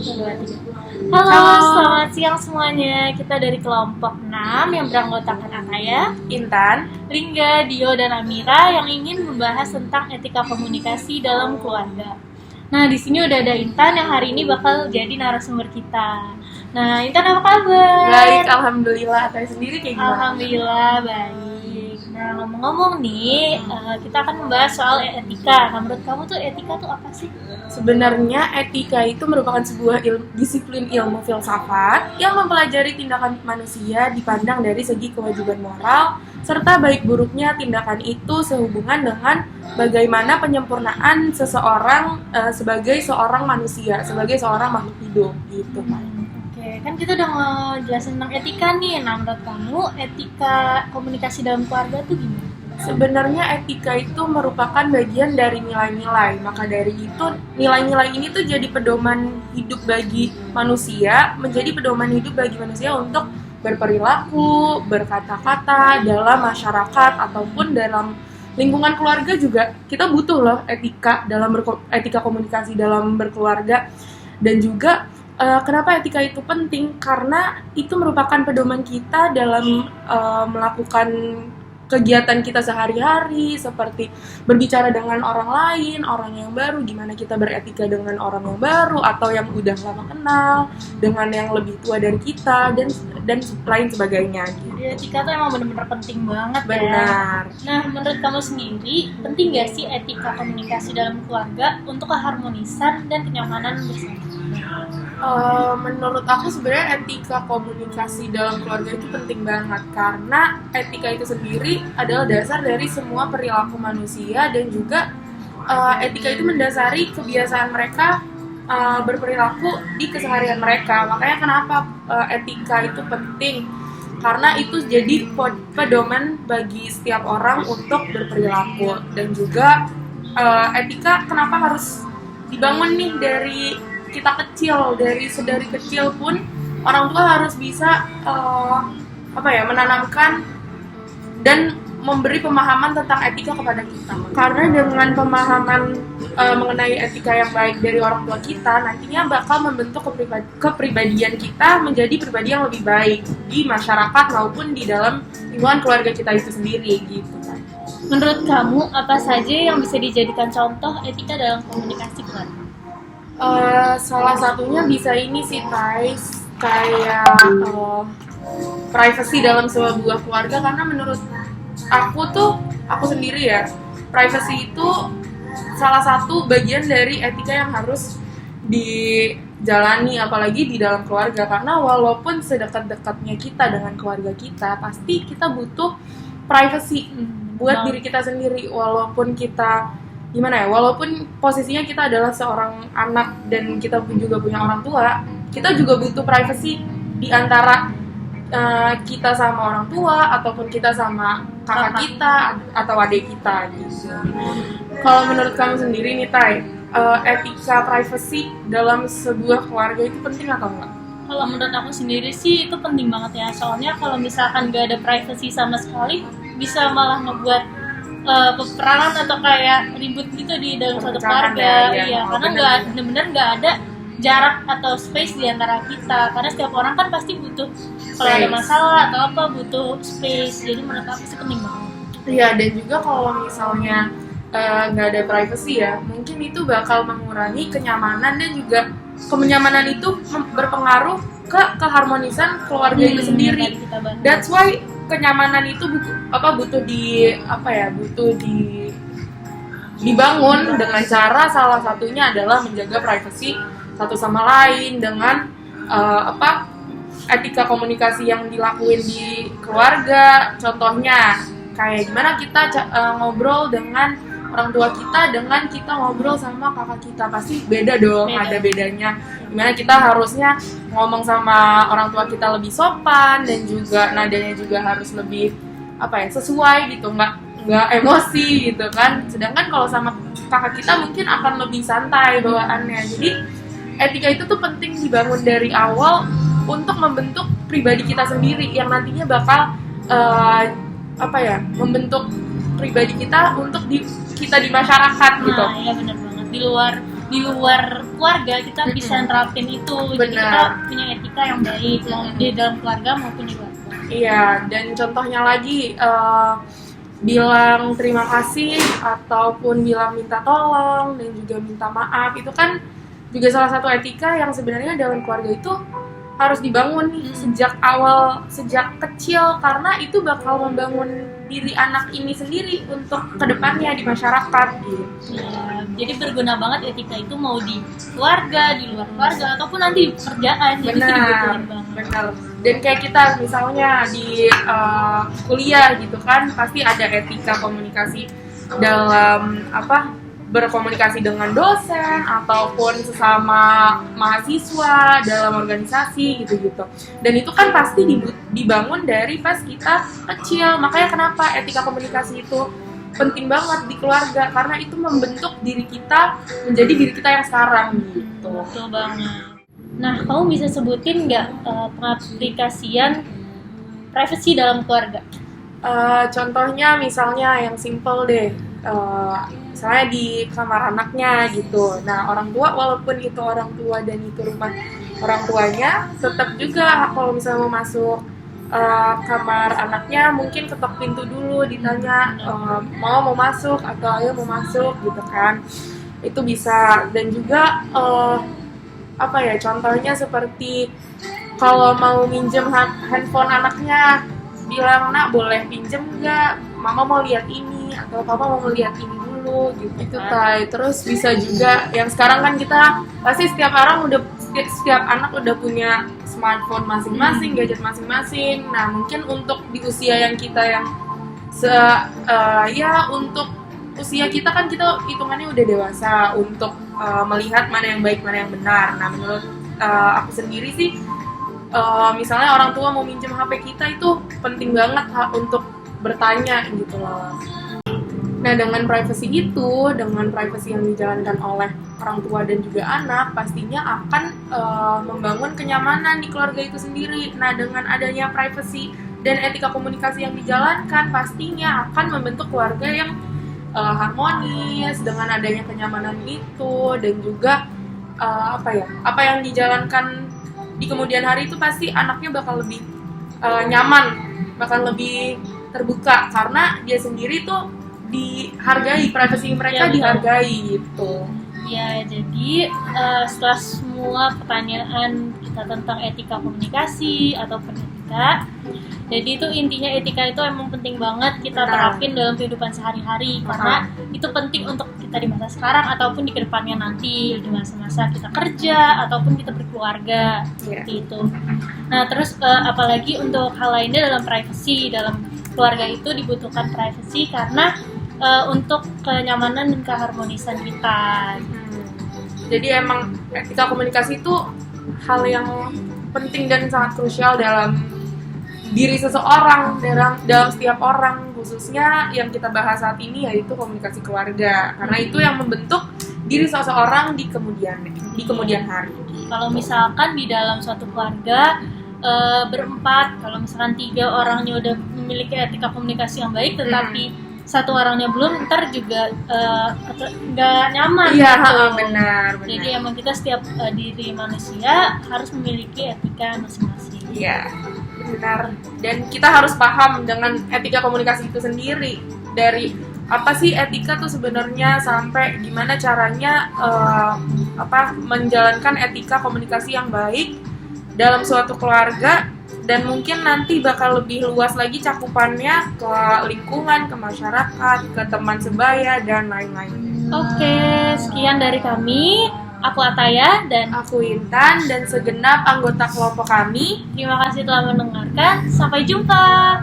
Halo, selamat siang semuanya. Kita dari kelompok 6 yang beranggotakan Akaya, Intan, Lingga, Dio, dan Amira yang ingin membahas tentang etika komunikasi dalam keluarga. Nah, di sini udah ada Intan yang hari ini bakal jadi narasumber kita. Nah, Intan apa kabar? baik, alhamdulillah. Atai sendiri kayak gimana? Alhamdulillah baik. Nah, ngomong-ngomong nih, kita akan membahas soal etika. Nah, menurut kamu tuh etika tuh apa sih? Sebenarnya etika itu merupakan sebuah disiplin ilmu filsafat yang mempelajari tindakan manusia dipandang dari segi kewajiban moral serta baik buruknya tindakan itu sehubungan dengan bagaimana penyempurnaan seseorang sebagai seorang manusia, sebagai seorang makhluk hidup gitu kan. Oke, kan kita udah ngejelasin tentang etika nih. Nah, menurut kamu etika komunikasi dalam keluarga tuh gimana? Sebenarnya etika itu merupakan bagian dari nilai-nilai. Maka dari itu nilai-nilai ini tuh jadi pedoman hidup bagi manusia, menjadi pedoman hidup bagi manusia untuk berperilaku, berkata-kata dalam masyarakat ataupun dalam lingkungan keluarga juga. Kita butuh loh etika dalam etika komunikasi dalam berkeluarga. Dan juga kenapa etika itu penting? Karena itu merupakan pedoman kita dalam melakukan kegiatan kita sehari-hari, seperti berbicara dengan orang lain, orang yang baru, gimana kita beretika dengan orang yang baru atau yang udah lama kenal, dengan yang lebih tua dari kita dan lain sebagainya. Gitu. Jadi etika tuh emang benar-benar penting banget. Benar. Ya. Nah, menurut kamu sendiri, penting gak sih etika komunikasi dalam keluarga untuk keharmonisan dan kenyamanan bersama? Menurut aku sebenarnya etika komunikasi dalam keluarga itu penting banget karena etika itu sendiri adalah dasar dari semua perilaku manusia dan juga etika itu mendasari kebiasaan mereka berperilaku di keseharian mereka. Makanya kenapa etika itu penting, karena itu jadi pedoman bagi setiap orang untuk berperilaku. Dan juga etika kenapa harus dibangun nih dari kita kecil, dari kecil pun orang tua harus bisa menanamkan dan memberi pemahaman tentang etika kepada kita. Karena dengan pemahaman mengenai etika yang baik dari orang tua kita, nantinya bakal membentuk kepribadian kita menjadi pribadi yang lebih baik di masyarakat maupun di dalam lingkungan keluarga kita itu sendiri gitu kan. Menurut kamu apa saja yang bisa dijadikan contoh etika dalam komunikasi keluarga? Salah satunya bisa ini sih guys, kayak privacy dalam sebuah keluarga. Karena menurut aku sendiri ya, privacy itu salah satu bagian dari etika yang harus dijalani, apalagi di dalam keluarga. Karena walaupun sedekat-dekatnya kita dengan keluarga kita, pasti kita butuh privacy buat diri kita sendiri. Walaupun kita walaupun posisinya kita adalah seorang anak dan kita juga punya orang tua, kita juga butuh privacy di antara kita sama orang tua ataupun kita sama kakak kita atau adik kita gitu. Kalau menurut kamu sendiri nih Tai, etika privacy dalam sebuah keluarga itu penting atau enggak? Kalau menurut aku sendiri sih itu penting banget ya. Soalnya kalau misalkan gak ada privacy sama sekali, bisa malah ngebuat peperangan atau kayak ribut gitu di dalam satu keluarga. Iya, karena benar-benar nggak ada jarak atau space di antara kita. Karena setiap orang kan pasti butuh kalau ada masalah atau apa butuh space. Jadi menurut aku sih penting banget. Iya, dan juga kalau misalnya nggak ada privacy ya, mungkin itu bakal mengurangi kenyamanan dan juga kenyamanan itu berpengaruh ke keharmonisan keluarga itu sendiri. That's why kenyamanan itu butuh dibangun dengan cara salah satunya adalah menjaga privasi satu sama lain dengan etika komunikasi yang dilakuin di keluarga. Contohnya kayak gimana kita ngobrol dengan orang tua kita dengan kita ngobrol sama kakak kita, pasti beda dong. Ada bedanya. Gimana kita harusnya ngomong sama orang tua kita lebih sopan dan juga nadanya juga harus lebih sesuai gitu, nggak emosi gitu kan. Sedangkan kalau sama kakak kita mungkin akan lebih santai bawaannya. Jadi etika itu tuh penting dibangun dari awal untuk membentuk pribadi kita sendiri yang nantinya bakal membentuk pribadi kita untuk kita di masyarakat gitu. Nah, iya benar banget. Di luar di luar keluarga kita bisa nerapin itu. Jadi Benar. kita punya etika yang baik di dalam keluarga maupun di luar keluarga. Iya, dan contohnya lagi bilang terima kasih ataupun bilang minta tolong dan juga minta maaf itu kan juga salah satu etika yang sebenarnya dalam keluarga itu harus dibangun nih sejak awal, sejak kecil, karena itu bakal membangun diri anak ini sendiri untuk kedepannya di masyarakat gitu. Ya, jadi berguna banget etika itu mau di keluarga, di luar keluarga, ataupun nanti di pekerjaan. Jadi itu dibutuhin banget. Benar. Dan kayak kita misalnya di kuliah gitu kan, pasti ada etika komunikasi dalam berkomunikasi dengan dosen ataupun sesama mahasiswa dalam organisasi gitu-gitu. Dan itu kan pasti dibangun dari pas kita kecil. Makanya kenapa etika komunikasi itu penting banget di keluarga, karena itu membentuk diri kita menjadi diri kita yang sekarang gitu. Betul banget. Nah, kamu bisa sebutin nggak pengaplikasian privacy dalam keluarga? Contohnya misalnya yang simple deh, misalnya di kamar anaknya gitu. Nah, orang tua walaupun itu orang tua dan itu rumah orang tuanya, tetap juga kalau misalnya mau masuk kamar anaknya mungkin ketok pintu dulu, ditanya mau masuk atau ayo mau masuk gitu kan. Itu bisa. Dan juga contohnya seperti kalau mau minjem handphone anaknya, bilang, nak boleh pinjem nggak? Mama mau lihat ini atau papa mau lihat ini dulu gitu. Itu terus bisa juga yang sekarang kan kita pasti setiap anak udah punya smartphone masing-masing, gadget masing-masing. Nah, mungkin untuk di usia yang kita yang untuk usia kita kan kita hitungannya udah dewasa untuk melihat mana yang baik, mana yang benar. Nah, menurut aku sendiri sih misalnya orang tua mau minjem HP kita itu penting banget untuk bertanya gitu loh. Nah, dengan privacy yang dijalankan oleh orang tua dan juga anak, pastinya akan membangun kenyamanan di keluarga itu sendiri. Nah, dengan adanya privacy dan etika komunikasi yang dijalankan, pastinya akan membentuk keluarga yang harmonis dengan adanya kenyamanan itu. Dan juga apa yang dijalankan di kemudian hari itu pasti anaknya bakal lebih nyaman, bakal lebih terbuka karena dia sendiri tuh dihargai, privasi mereka dihargai gitu. Ya, jadi setelah semua pertanyaan kita tentang etika komunikasi atau etika, jadi itu intinya etika itu emang penting banget kita terapin dalam kehidupan sehari-hari karena itu penting untuk kita di masa sekarang ataupun di kedepannya nanti di masa-masa kita kerja ataupun kita berkeluarga seperti itu. Nah, terus apalagi untuk hal lainnya dalam privacy, dalam keluarga itu dibutuhkan privacy karena untuk kenyamanan dan keharmonisan kita. Jadi emang etika komunikasi itu hal yang penting dan sangat krusial dalam diri seseorang, dalam setiap orang, khususnya yang kita bahas saat ini yaitu komunikasi keluarga, karena itu yang membentuk diri seseorang di kemudian hari. Kalau misalkan di dalam suatu keluarga berempat, kalau misalkan 3 orangnya udah memiliki etika komunikasi yang baik, tetapi satu orangnya belum, ntar juga nggak nyaman. Iya, gitu. benar. Jadi emang kita setiap diri manusia harus memiliki etika masing-masing. Iya, benar. Dan kita harus paham dengan etika komunikasi itu sendiri. Dari apa sih etika tuh sebenarnya, sampai gimana caranya menjalankan etika komunikasi yang baik dalam suatu keluarga. Dan mungkin nanti bakal lebih luas lagi cakupannya ke lingkungan, ke masyarakat, ke teman sebaya, dan lain-lain. Oke, sekian dari kami. Aku Ataya dan aku Intan dan segenap anggota kelompok kami. Terima kasih telah mendengarkan. Sampai jumpa.